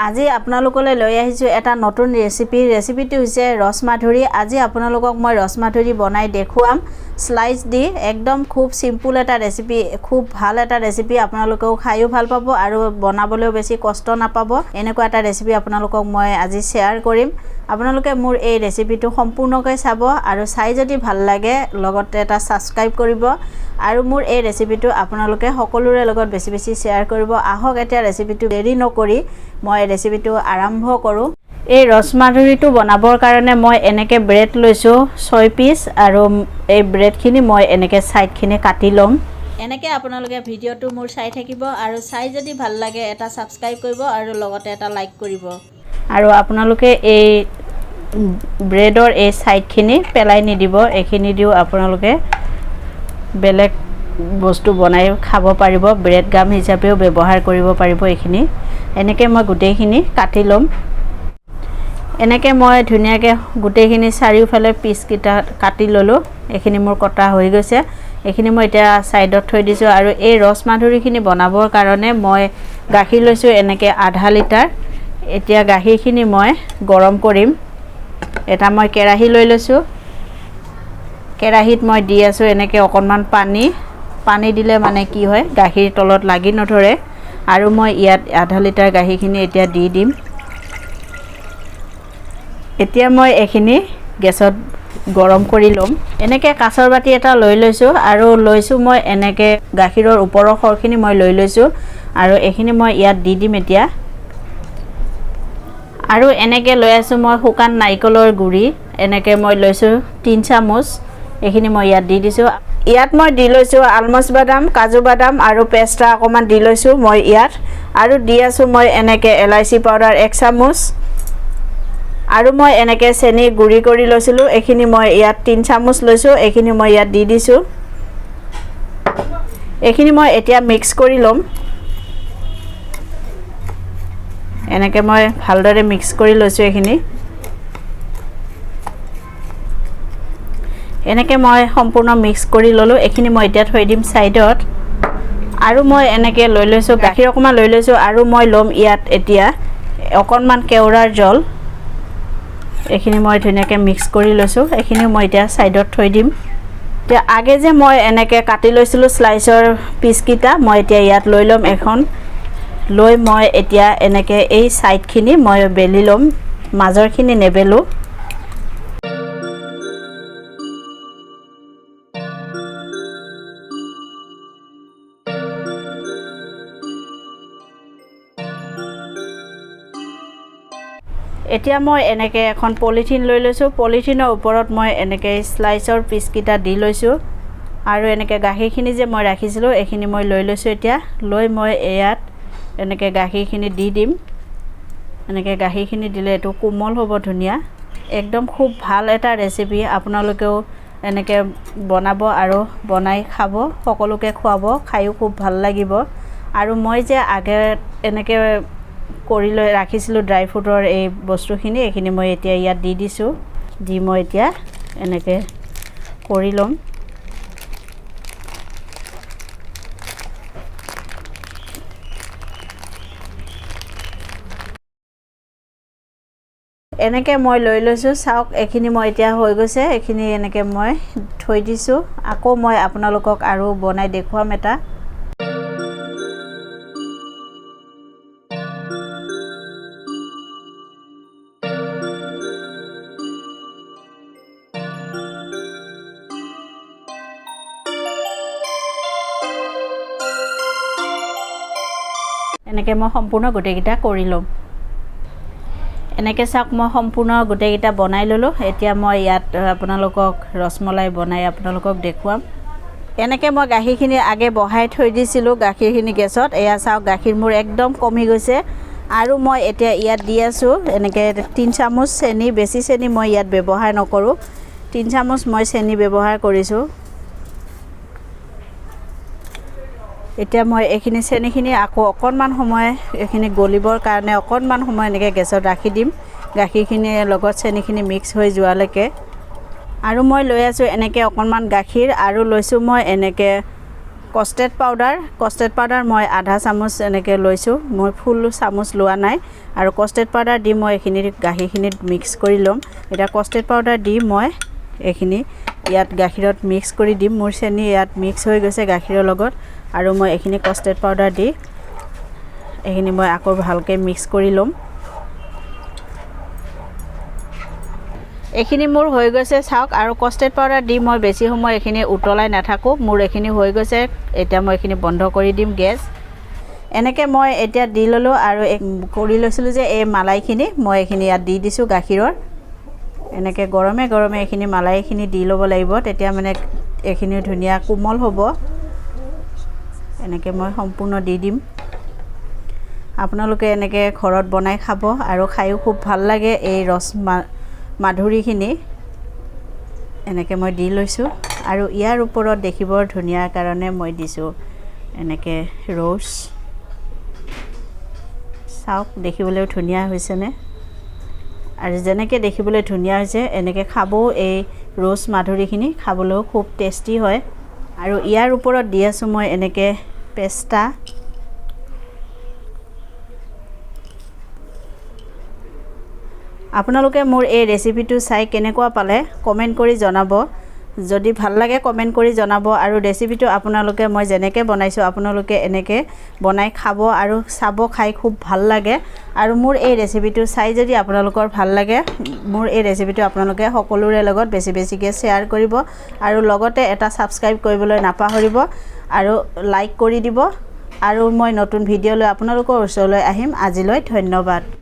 আজি আপোনালোকলৈ লৈ আহিছো এটা নতুন ৰেচিপিটো হৈছে ৰসমাধুৰী। আজি আপোনালোকক মই ৰসমাধুৰী বনাই দেখুৱাম স্লাইস দি। একদম খুব সিম্পল এটা ৰেচিপি, খুব ভাল এটা ৰেচিপি। আপোনালোকেও খাইও ভাল পাব আৰু বনাবলৈও বেছি কষ্ট নাপাব। এনেকুৱা এটা ৰেচিপি আপোনালোকক মই আজি শেয়াৰ কৰিম। আপোনালোকে মোৰ এই ৰেচিপিটো সম্পূৰ্ণকৈ চাব আৰু চাই যদি ভাল লাগে লগতে এটা সাবস্ক্ৰাইব কৰিব আৰু মোৰ এই ৰেচিপিটো আপোনালোকে সকলোৰে লগত বেছি বেছি শেয়াৰ কৰিব। আহক এতিয়া ৰেচিপিটো দেৰি নকৰি মই ৰেচিপিটো আৰম্ভ কৰোঁ। এই ৰসমাধুৰীটো বনাবৰ কাৰণে মই এনেকে ব্ৰেড লৈছো 6 পিস আৰু এই ব্ৰেডখিনি মই এনেকে সাইডখিনি কাটি লম। এনেকে আপোনালোকে ভিডিওটো মোৰ চাই থাকিব আৰু চাই যদি ভাল লাগে এটা সাবস্ক্ৰাইব কৰিব আৰু লগতে এটা লাইক কৰিব। আৰু আপোনালোকে এই ব্ৰেডৰ এই সাইডখিনি পেলাই নিদিব। এইখিনি দিও আপোনালোকে বেলেগ বস্তু বনাই খাব পাৰিব, ব্ৰেড গাম হিচাপেও ব্যৱহাৰ কৰিব পাৰিব। এইখিনি এনেকে মই গোটেইখিনি কাটি লম। এনেকে মই ধুনীয়াকৈ গোটেইখিনি চাৰিওফালে পিস কিটা কাটি ললো। এইখিনি মোৰ কটা হৈ গৈছে। এইখিনি মই এতিয়া সাইডত থৈ দিছো আৰু এই ৰসমাধুৰীখিনি বনাবৰ কাৰণে মই গাখীৰ লৈছো এনেকে আধা লিটাৰ। এতিয়া গাখীৰখিনি মই গৰম কৰিম। এটা মই কেৰাহী লৈ লৈছো। কেৰাহীত মই দি আছো এনেকে অকণমান পানী দিলে মানে কি হয় গাখীৰ তলত লাগি নধৰে। আৰু মই ইয়াত আধা লিটাৰ গাখীৰখিনি এতিয়া দি দিম। এতিয়া মই এইখিনি গেছত গৰম কৰি লম। এনেকে কাঁচৰ বাটি এটা লৈ লৈছো আৰু লৈছো মই এনেকে গাখীৰৰ ওপৰৰ খৰখিনি মই লৈ লৈছো আৰু এইখিনি মই ইয়াত দি দিম এতিয়া। আৰু এনেকে লৈ আছো মই শুকান নাৰিকলৰ গুড়ি। এনেকে মই লৈছো 3 চামুচ। এইখিনি মই ইয়াত দি দিছো। ইয়াত মই দি লৈছো আলমন্ড বাদাম, কাজু বাদাম আৰু পেস্তা অকমান দি লৈছো মই ইয়াত। আৰু দি আছো মই এনেকে এলাইচি পাউডাৰ 1 চামুচ। আৰু মই এনেকে চেনি গুড়ি কৰি লৈছিলো। এইখিনি মই ইয়াত 3 চামুচ লৈছো। এইখিনি মই ইয়াত দি দিছো। এইখিনি মই এতিয়া মিক্স কৰি লম। এনেকে মই ভালদৰে মিক্স কৰি লৈছো এইখিনি। এনেকে মই সম্পূৰ্ণ মিক্স কৰি ললো। এইখিনি মই এতিয়া থৈ দিম সাইডত। আৰু মই এনেকে লৈ লৈছো গাখীৰ অকমান লৈ লৈছো আৰু মই লম ইয়াত এতিয়া অকণমান কেওৰাৰ জল। এইখিনি মই ধুনীয়াকৈ মিক্স কৰি লৈছো। এইখিনি মই এতিয়া সাইডত থৈ দিম। এতিয়া আগে যে মই এনেকে কাটি লৈছিলো স্লাইসৰ পিস কিটা মই এতিয়া ইয়াত লৈ লম এখন। লৈ মই এতিয়া এনেকে এই সাইডখিনি মই বেলি লম, মাজৰখিনি নেবেলো। এতিয়া মই এনেকে এখন পলিথিন লৈ লৈছো। পলিথিনৰ ওপৰত মই এনেকে স্লাইসৰ পিস কিটা দি লৈছো আৰু এনেকে গাখীৰখিনি যে মই ৰাখিছিলো এইখিনি মই লৈ লৈছো। এতিয়া লৈ মই ইয়াত এনেকে গাখীৰখিনি দি দিম। এনেকে গাখীৰখিনি দিলে এটো কোমল হ'ব ধুনীয়া। একদম খুব ভাল এটা ৰেচিপি। আপোনালোকেও এনেকে বনাব আৰু বনাই খাব, সকলোকে খুৱাব, খাইও খুব ভাল লাগিব। আৰু মই যে আগে এনেকে কৰি লৈ ৰাখিছিলো ড্ৰাই ফ্ৰুটৰ এই বস্তুখিনি, এইখিনি মই এতিয়া ইয়াত দি দিছো। দি মই এতিয়া এনেকে কৰি লম। এনেকে মই লৈ লৈছো। চাওক এইখিনি মই এতিয়া হৈ গৈছে। এইখিনি এনেকে মই থৈ দিছো। আকৌ মই আপোনালোকক আৰু বনাই দেখুৱাম এটা। এনেকে মই সম্পূৰ্ণ গোটেইকেইটা কৰি লম। এনেকে চাওক মই সম্পূৰ্ণ গোটেইকেইটা বনাই ললো। এতিয়া মই ইয়াত আপোনালোকক ৰসমলাই বনাই আপোনালোকক দেখুৱাম। এনেকে মই গাখীৰখিনি আগে বহাই থৈ দিছিলো গাখীৰখিনি গেছত। এয়া চাওক গাখীৰ মোৰ একদম কমি গৈছে। আৰু মই এতিয়া ইয়াত দি আছো এনেকে 3 চামুচ চেনি। বেছি চেনি মই ইয়াত ব্যৱহাৰ নকৰো। 3 চামুচ মই চেনি ব্যৱহাৰ কৰিছো। এতিয়া মই এইখিনি চেনিখিনি আকৌ অকণমান সময় এইখিনি গলিবৰ কাৰণে অকণমান সময় এনেকে গেছত ৰাখি দিম, গাখীৰখিনিৰ লগত চেনিখিনি মিক্স হৈ যোৱালৈকে। আৰু মই লৈ আছো এনেকে অকণমান গাখীৰ আৰু লৈছো মই এনেকে কাষ্টাৰ্ড পাউডাৰ মই আধা চামুচ এনেকৈ লৈছোঁ মই ফুল চামুচ লোৱা নাই আৰু কাষ্টাৰ্ড পাউডাৰ দি মই এইখিনি গাখীৰখিনিত মিক্স কৰি ল'ম এটা কাষ্টাৰ্ড পাউডাৰ দি মই এইখিনি ইয়াত গাখীৰত মিক্স কৰি দিম মোৰ চেনি ইয়াত মিক্স হৈ গৈছে গাখীৰৰ লগত আৰু মই এইখিনি কাষ্টাৰ্ড পাউডাৰ দি এইখিনি মই আকৌ ভালকৈ মিক্স কৰি ল'ম এইখিনি মোৰ হৈ গৈছে চাওক আৰু কাষ্টাৰ্ড পাউডাৰ দি মই বেছি সময় এইখিনি উতলাই নাথাকো মোৰ এইখিনি হৈ গৈছে এতিয়া মই এইখিনি বন্ধ কৰি দিম গেছ এনেকৈ মই এতিয়া দি ললো আৰু কৰি লৈছিলোঁ যে এই মালাইখিনি মই এইখিনি ইয়াত দি দিছোঁ গাখীৰৰ এনেকৈ গৰমে এইখিনি মালাইখিনি দি ল'ব লাগিব তেতিয়া মানে এইখিনি ধুনীয়া কোমল হ'ব এনেকৈ মই সম্পূৰ্ণ দি দিম আপোনালোকে এনেকৈ ঘৰত বনাই খাব আৰু খায়ো খুব ভাল লাগে এই মাধুৰীখিনি এনেকৈ মই দি লৈছোঁ আৰু ইয়াৰ ওপৰত দেখিবৰ ধুনীয়া কাৰণে মই দিছোঁ এনেকৈ ৰ'জ চাওক দেখিবলৈ ধুনীয়া হৈছেনে আৰু যেনেকৈ দেখিবলৈ ধুনীয়া হৈছে এনেকৈ খাবও এই ৰ'জ মাধুৰীখিনি খাবলৈও খুব টেষ্টি হয় আৰু ইয়াৰ ওপৰত দি আছোঁ মই এনেকৈ পেষ্টা আপোনালোকে মোৰ এই ৰেচিপিটো চাই কেনেকুৱা পালে কমেন্ট কৰি জনাব যদি ভাল লাগে কমেন্ট কৰি জনাব আৰু ৰেচিপিটো আপোনালোকে মই যেনেকৈ বনাইছোঁ আপোনালোকে এনেকৈ বনাই খাব আৰু চাব খাই খুব ভাল লাগে আৰু মোৰ এই ৰেচিপিটো চাই যদি আপোনালোকৰ ভাল লাগে মোৰ এই ৰেচিপিটো আপোনালোকে সকলোৰে লগত বেছিকৈ শ্বেয়াৰ কৰিব আৰু লগতে এটা সাবস্ক্ৰাইব কৰিবলৈ নাপাহৰিব আৰু লাইক কৰি দিব আৰু মই নতুন ভিডিঅ' লৈ আপোনালোকৰ ওচৰলৈ আহিম আজিলৈ ধন্যবাদ